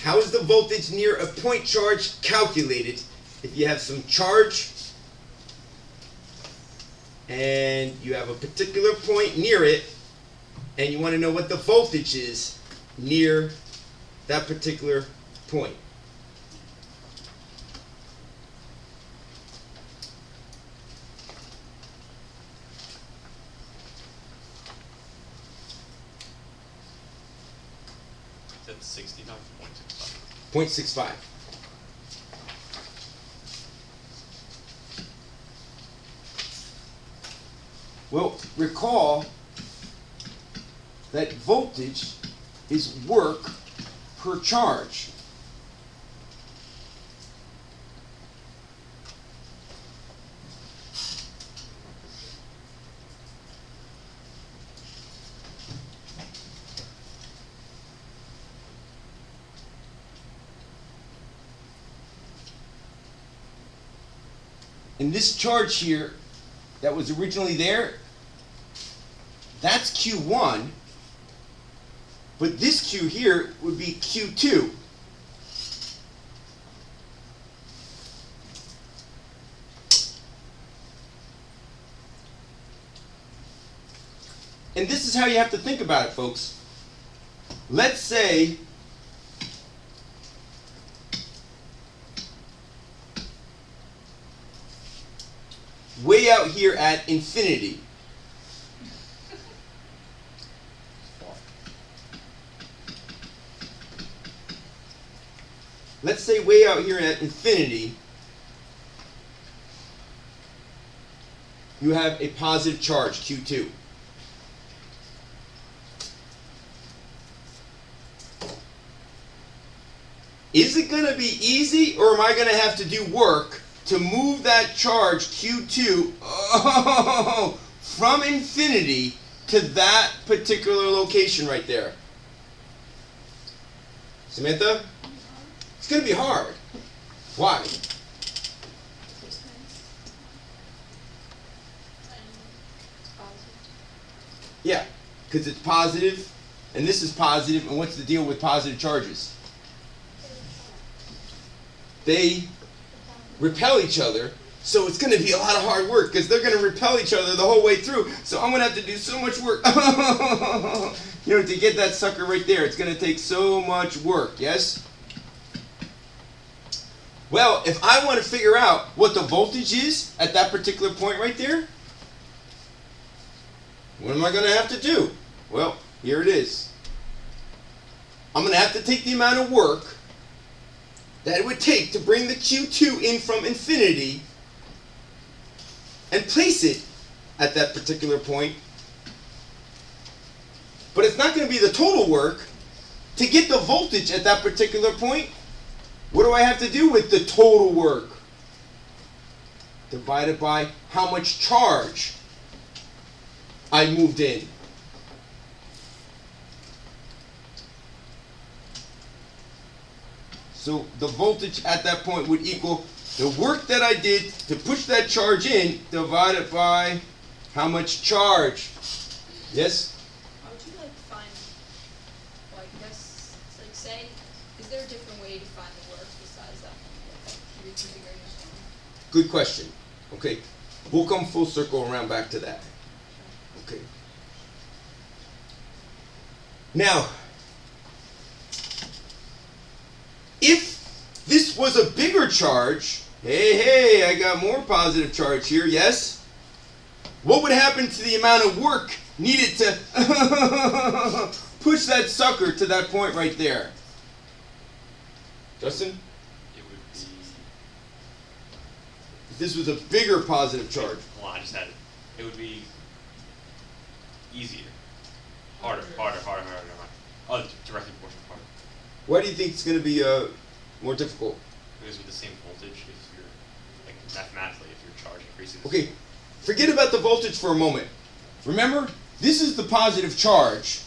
How is the voltage near a point charge calculated? If you have some charge and you have a particular point near it, and you want to know what the voltage is near that particular point. That's 60, not 0.65. 0.65. Well, recall that voltage is work per charge. And this charge here that was originally there, that's Q1, but this Q here would be Q2. And this is how you have to think about it, folks. Let's say way out here at infinity, let's say way out here at infinity, you have a positive charge, Q2. Is it going to be easy, or am I going to have to do work to move that charge, Q2, from infinity to that particular location right there? Samantha? It's going to be hard. Why? Yeah, because it's positive, and this is positive, and what's the deal with positive charges? They repel each other, so it's going to be a lot of hard work, because they're going to repel each other the whole way through, so I'm going to have to do so much work. You know, to get that sucker right there, it's going to take so much work, yes? Well, if I want to figure out what the voltage is at that particular point right there, what am I going to have to do? Well, here it is. I'm going to have to take the amount of work that it would take to bring the Q2 in from infinity and place it at that particular point. But it's not going to be the total work. To get the voltage at that particular point, what do I have to do with the total work? Divided by how much charge I moved in. So the voltage at that point would equal the work that I did to push that charge in divided by how much charge. Yes? How would you find, I guess, say, is there a different way to find the work besides that? Good question. Okay, we'll come full circle around back to that. Okay. Now, if this was a bigger charge, hey, I got more positive charge here, yes? What would happen to the amount of work needed to push that sucker to that point right there? Justin? It would be... If this was a bigger positive charge. Hold on, I just had it. It would be easier. Harder. Oh, directly proportional harder. Why do you think it's going to be more difficult? Because with the same voltage, if you're, like, mathematically, if your charge increases... Okay, forget about the voltage for a moment. Remember, this is the positive charge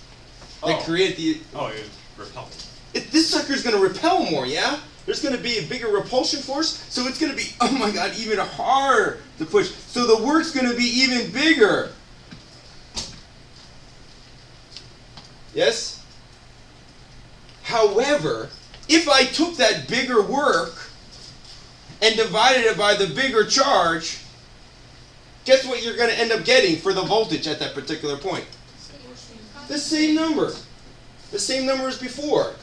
that created the... Oh, it would repel. This sucker's going to repel more, yeah? There's going to be a bigger repulsion force, so it's going to be, oh my god, even harder to push. So the work's going to be even bigger. Yes? However, if I took that bigger work and divided it by the bigger charge, guess what you're going to end up getting for the voltage at that particular point? The same number. The same number as before.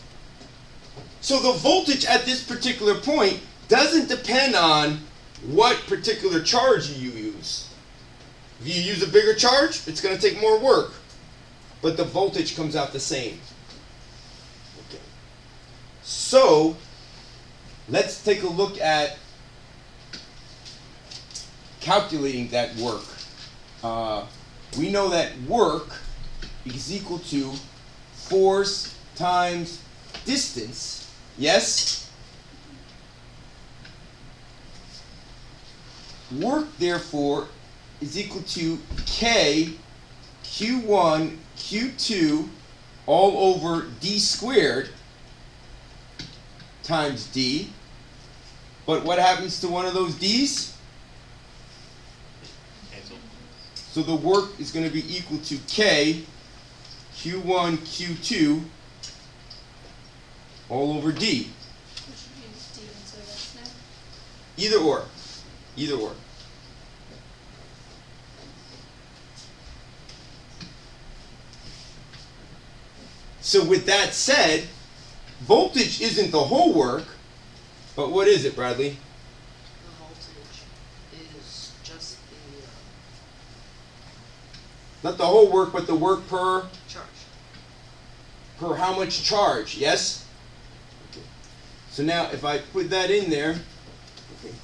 So the voltage at this particular point doesn't depend on what particular charge you use. If you use a bigger charge, it's going to take more work. But the voltage comes out the same. Okay. So, let's take a look at calculating that work. We know that work is equal to force times distance. Yes? Work, therefore, is equal to K Q1 Q2 all over D squared times D. But what happens to one of those D's? Cancel. So the work is going to be equal to K Q1 Q2 all over D. We should use D instead of X now. Either or. Either or. So with that said, voltage isn't the whole work, but what is it, Bradley? The voltage is just the Not the whole work, but the work per charge. how much charge, yes? Okay. So now if I put that in there, okay,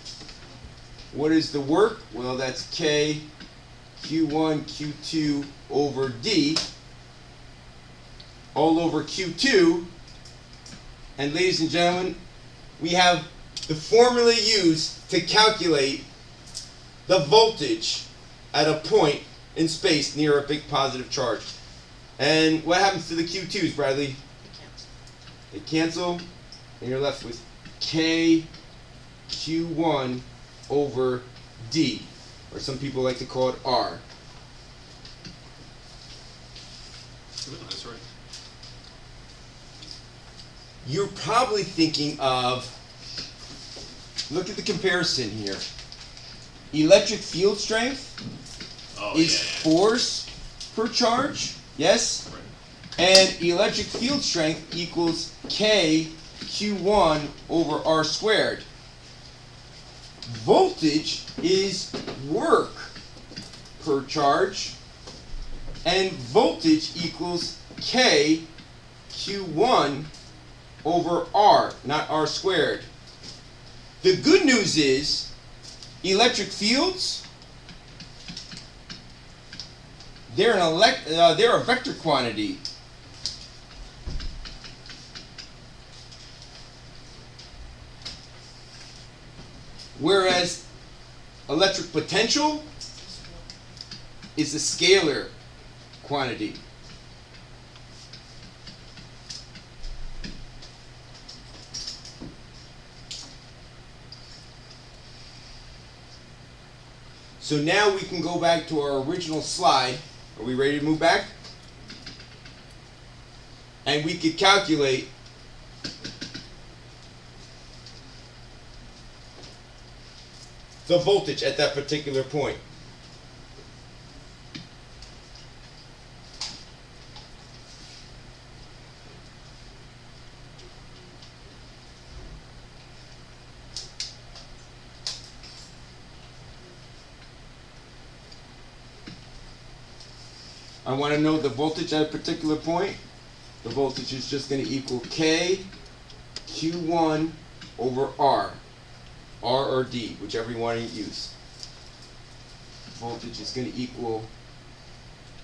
what is the work? Well, that's K Q1 Q2 over D all over Q2. And ladies and gentlemen, we have the formula used to calculate the voltage at a point in space near a big positive charge. And what happens to the Q2s, Bradley? It cancels. They cancel, and you're left with K Q1 over D, or some people like to call it R. That's right. You're probably thinking of, look at the comparison here. Electric field strength Oh, is yeah. force per charge, yes? Right. And electric field strength equals K Q1 over R squared. Voltage is work per charge, and voltage equals K Q1 over R, not R squared. The good news is electric fields, they're a vector quantity. Whereas electric potential is a scalar quantity. So now we can go back to our original slide. Are we ready to move back? And we could calculate the voltage at that particular point. I want to know the voltage at a particular point. The voltage is just going to equal K Q1 over R. R or D, whichever you want to use. Voltage is going to equal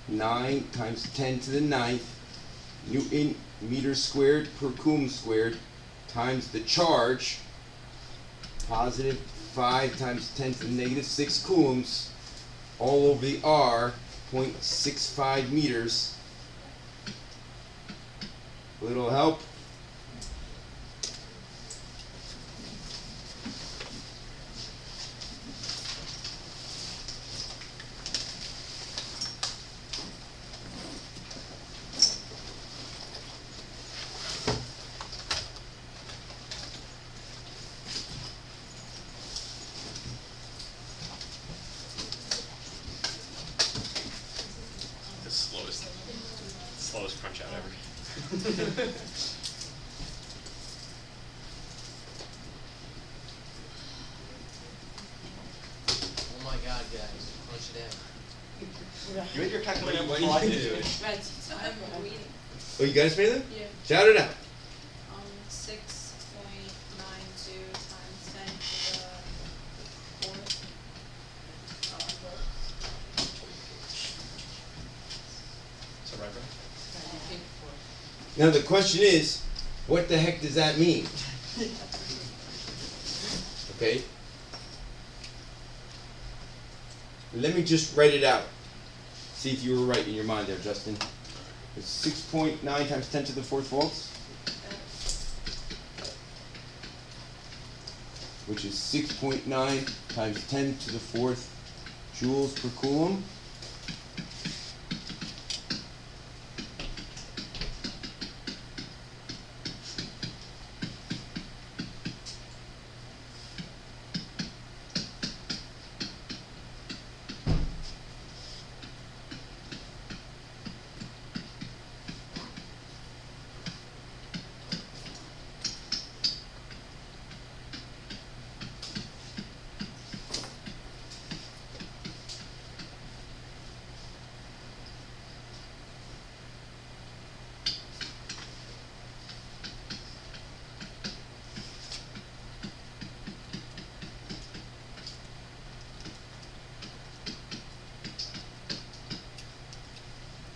9 times 10 to the 9th Newton meters squared per Coulomb squared times the charge, positive 5 times 10 to the negative 6 coulombs, all over the R, 0.65 meters. A little help. slowest crunch out ever. Oh my god, guys, crunch it out. You had your calculator What before I do you did. do? I'm reading. Oh, you guys made them? Yeah. Shout it out. 6.92 times 10 to the fourth. So right, right? Now the question is, what the heck does that mean? Okay? Let me just write it out. See if you were right in your mind there, Justin. It's 6.9 times 10 to the fourth volts, which is 6.9 times 10 to the fourth joules per coulomb.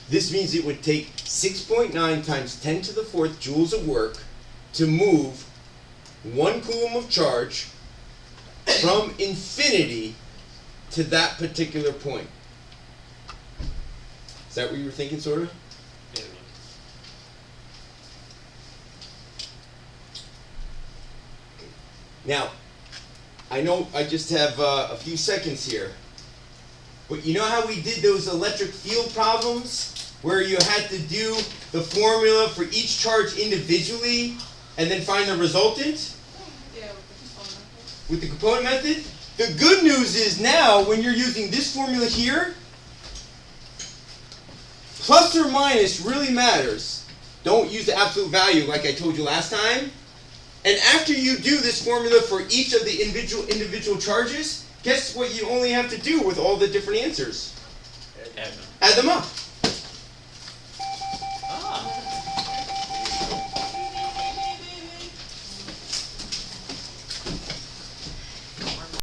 This means it would take 6.9 times 10 to the fourth joules of work to move 1 coulomb of charge from infinity to that particular point. Is that what you were thinking, sort of? Yeah, Now, I know I just have a few seconds here, but you know how we did those electric field problems where you had to do the formula for each charge individually and then find the resultant Yeah, with the component method? The good news is now when you're using this formula here, plus or minus really matters. Don't use the absolute value like I told you last time. And after you do this formula for each of the individual charges, guess what you only have to do with all the different answers? Add them. Add them up.